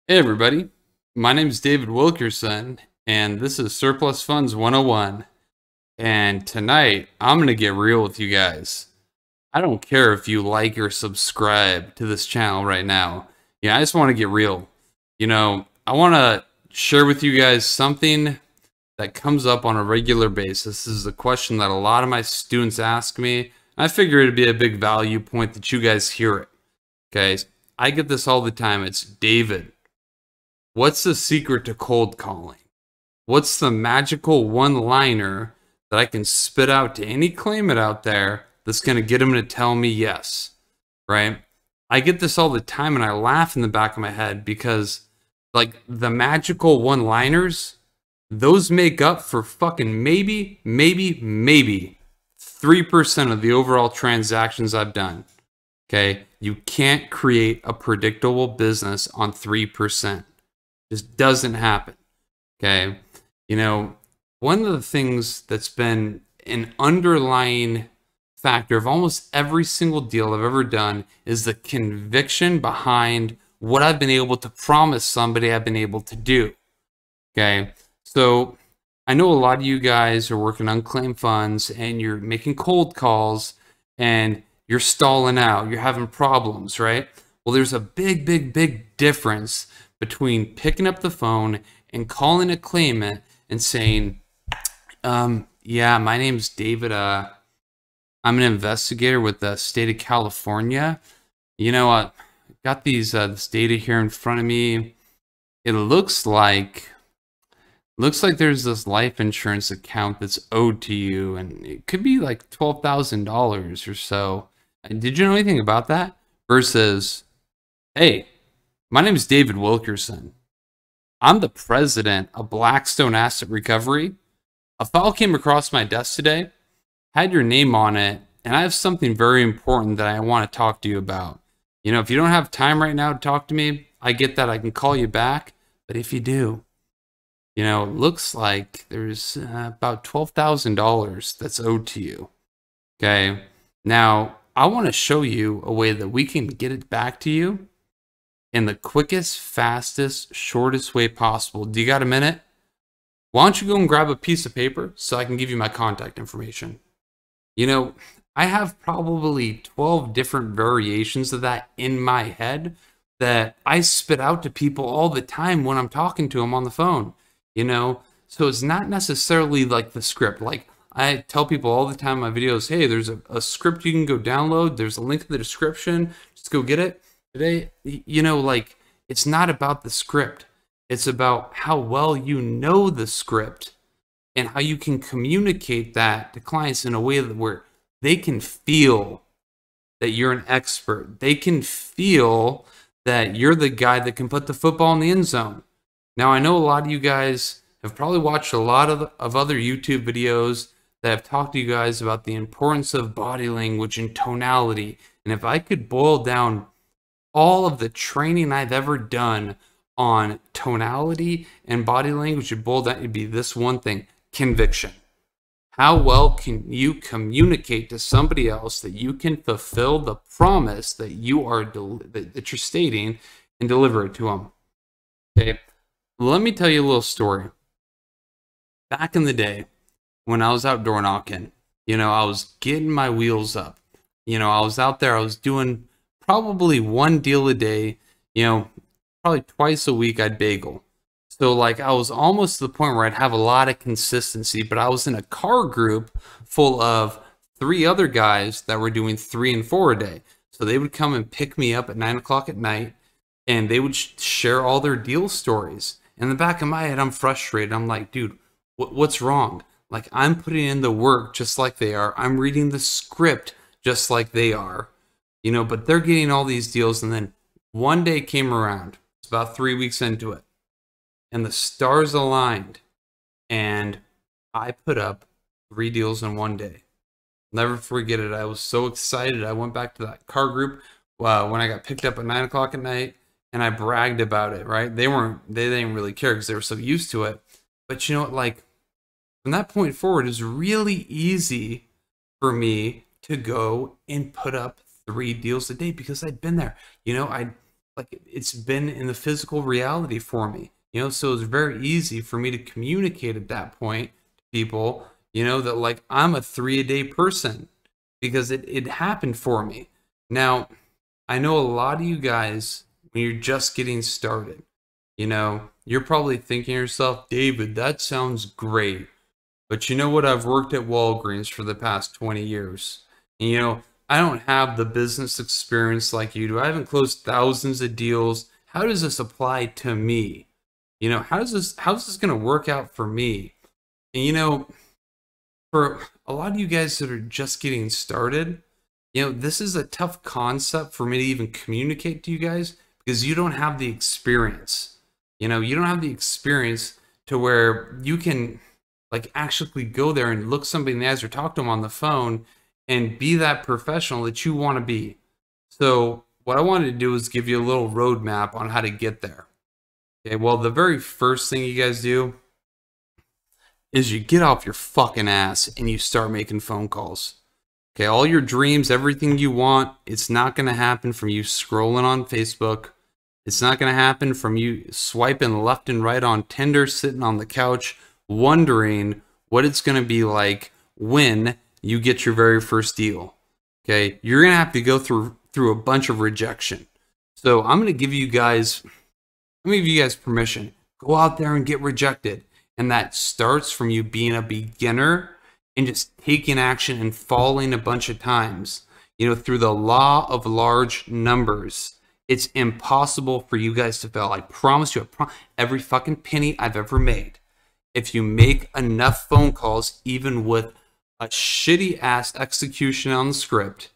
Hey everybody, my name is David Wilkerson, and this is Surplus Funds 101. And tonight, I'm going to get real with you guys. I don't care if you like or subscribe to this channel right now. Yeah, I just want to get real. I want to share with you guys something that comes up on a regular basis. This is a question that a lot of my students ask me. I figure it'd be a big value point that you guys hear it. Okay, I get this all the time. It's David. What's the secret to cold calling? What's the magical one-liner that I can spit out to any claimant out there that's going to get them to tell me yes, right? I get this all the time and I laugh in the back of my head because like the magical one-liners, those make up for fucking maybe 3% of the overall transactions I've done. Okay? You can't create a predictable business on 3%. Just doesn't happen. Okay. One of the things that's been an underlying factor of almost every single deal I've ever done is the conviction behind what I've been able to promise somebody I've been able to do. Okay. So I know a lot of you guys are working unclaimed funds and you're making cold calls and you're stalling out. You're having problems, right? Well, there's a big difference between picking up the phone and calling a claimant and saying, yeah, my name's David. I'm an investigator with the state of California. I got this data here in front of me. It looks like there's this life insurance account that's owed to you, and it could be like $12,000 or so. Did you know anything about that? Versus, hey, my name is David Wilkerson. I'm the president of Blackstone Asset Recovery. A file came across my desk today, had your name on it, and I have something very important that I want to talk to you about. If you don't have time right now to talk to me, I get that. I can call you back. But if you do, it looks like there's about $12,000 that's owed to you. Okay. Now, I want to show you a way that we can get it back to you in the quickest, fastest, shortest way possible. Do you got a minute? Why don't you go and grab a piece of paper so I can give you my contact information? I have probably 12 different variations of that in my head that I spit out to people all the time when I'm talking to them on the phone. So it's not necessarily like the script. Like I tell people all the time in my videos, hey, there's a script you can go download. There's a link in the description. Just go get it. Today, it's not about the script. It's about how well you know the script and how you can communicate that to clients in a way that where they can feel that you're an expert. They can feel that you're the guy that can put the football in the end zone. Now, I know a lot of you guys have probably watched a lot of other YouTube videos that have talked to you guys about the importance of body language and tonality. And if I could boil down all of the training I've ever done on tonality and body language, would boil down to be this one thing: conviction. How well can you communicate to somebody else that you can fulfill the promise that that you're stating and deliver it to them? Okay, let me tell you a little story. Back in the day, when I was out door knocking, I was getting my wheels up. I was out there, I was doing probably one deal a day, probably twice a week I'd bagel. So like I was almost to the point where I'd have a lot of consistency, but I was in a car group full of 3 other guys that were doing 3 and 4 a day. So they would come and pick me up at 9 o'clock at night and they would share all their deal stories. In the back of my head, I'm frustrated. I'm like, dude, what's wrong? Like I'm putting in the work just like they are. I'm reading the script just like they are. But they're getting all these deals. And then one day came around. It's about 3 weeks into it. And the stars aligned. And I put up 3 deals in one day. Never forget it. I was so excited. I went back to that car group when I got picked up at 9 o'clock at night. And I bragged about it, right? They didn't really care because they were so used to it. But you know what? Like from that point forward, it's really easy for me to go and put up 3 deals a day because I'd been there. like it's been in the physical reality for me, so it's very easy for me to communicate at that point to people, that like I'm a 3 a day person because it happened for me. Now, I know a lot of you guys, when you're just getting started, you're probably thinking to yourself, David, that sounds great. But you know what? I've worked at Walgreens for the past 20 years. And I don't have the business experience like you do. I haven't closed thousands of deals. How does this apply to me? How's this going to work out for me? And for a lot of you guys that are just getting started, this is a tough concept for me to even communicate to you guys because you don't have the experience. You don't have the experience to where you can like actually go there and look somebody in the eyes or talk to them on the phone and be that professional that you want to be. So what I wanted to do is give you a little roadmap on how to get there. Okay, well, the very first thing you guys do is you get off your fucking ass and you start making phone calls. Okay, all your dreams, everything you want, it's not going to happen from you scrolling on Facebook. It's not going to happen from you swiping left and right on Tinder, sitting on the couch, wondering what it's going to be like when you get your very first deal. Okay, you're going to have to go through a bunch of rejection. So I'm going to give you guys permission. Go out there and get rejected. And that starts from you being a beginner and just taking action and falling a bunch of times. Through the law of large numbers, it's impossible for you guys to fail. I promise you, every fucking penny I've ever made, if you make enough phone calls, even with a shitty ass execution on the script,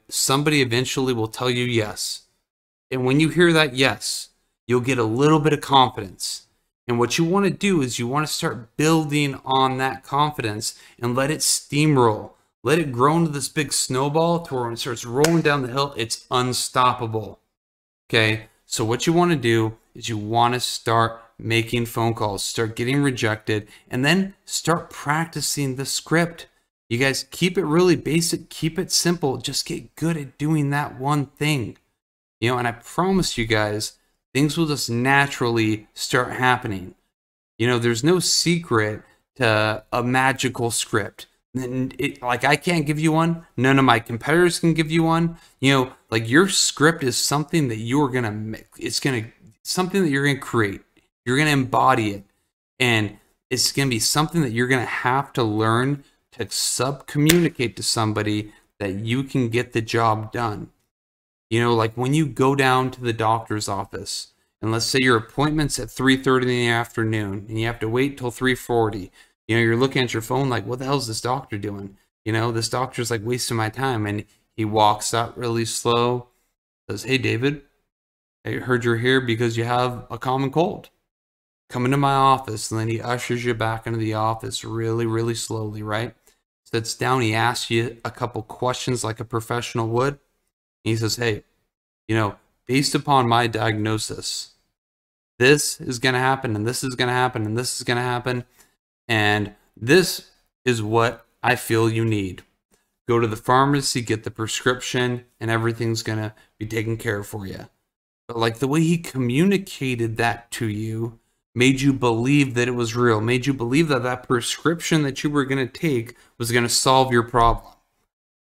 somebody eventually will tell you yes. And when you hear that yes, you'll get a little bit of confidence. And what you want to do is you want to start building on that confidence and let it steamroll. Let it grow into this big snowball to where when it starts rolling down the hill, it's unstoppable. Okay, so what you want to do is you want to start making phone calls, start getting rejected, and then start practicing the script. You guys keep it really basic, keep it simple, just get good at doing that one thing. And I promise you guys, things will just naturally start happening. There's no secret to a magical script. Like I can't give you one. None of my competitors can give you one. Like your script is something that you're going to make. Something that you're going to create. You're going to embody it. And it's going to be something that you're going to have to learn to sub-communicate to somebody that you can get the job done. Like when you go down to the doctor's office, and let's say your appointment's at 3:30 in the afternoon, and you have to wait till 3:40. You're looking at your phone like, what the hell is this doctor doing? This doctor's like wasting my time. And he walks out really slow, says, hey, David, I heard you're here because you have a common cold. Come into my office. And then he ushers you back into the office really, really slowly, right? Sits down. He asks you a couple questions like a professional would. And he says, hey, based upon my diagnosis, this is going to happen, and this is going to happen, and this is going to happen. And this is what I feel you need. Go to the pharmacy, get the prescription, and everything's going to be taken care of for you. But like the way he communicated that to you made you believe that it was real, made you believe that that prescription that you were going to take was going to solve your problem.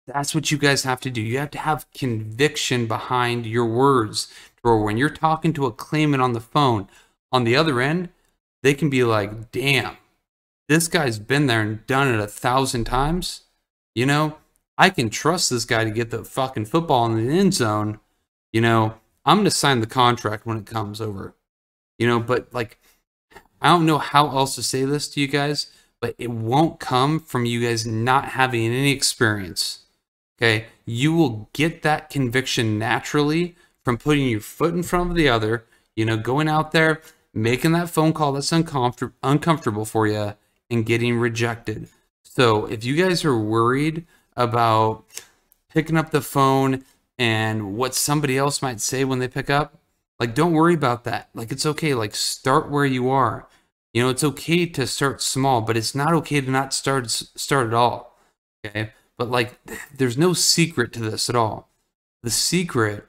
That's what you guys have to do. You have to have conviction behind your words. Or when you're talking to a claimant on the phone, on the other end, they can be like, damn, this guy's been there and done it 1,000 times. I can trust this guy to get the fucking football in the end zone. I'm going to sign the contract when it comes over. But like, I don't know how else to say this to you guys, but it won't come from you guys not having any experience. Okay, you will get that conviction naturally from putting your foot in front of the other, going out there, making that phone call that's uncomfortable for you, and getting rejected. So if you guys are worried about picking up the phone and what somebody else might say when they pick up, like, don't worry about that. Like, it's okay. Like, start where you are. It's okay to start small, but it's not okay to not start at all. Okay. But like, there's no secret to this at all. The secret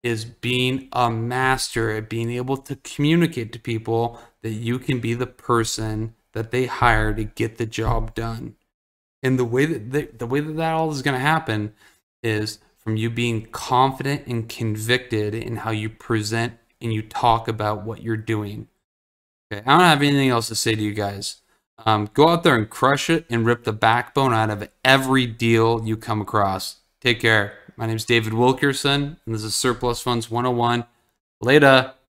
is being a master at being able to communicate to people that you can be the person that they hire to get the job done. And the way that all is going to happen is from you being confident and convicted in how you present and you talk about what you're doing. Okay, I don't have anything else to say to you guys. Go out there and crush it and rip the backbone out of every deal you come across. Take care. My name is David Wilkerson, and this is Surplus Funds 101. Later.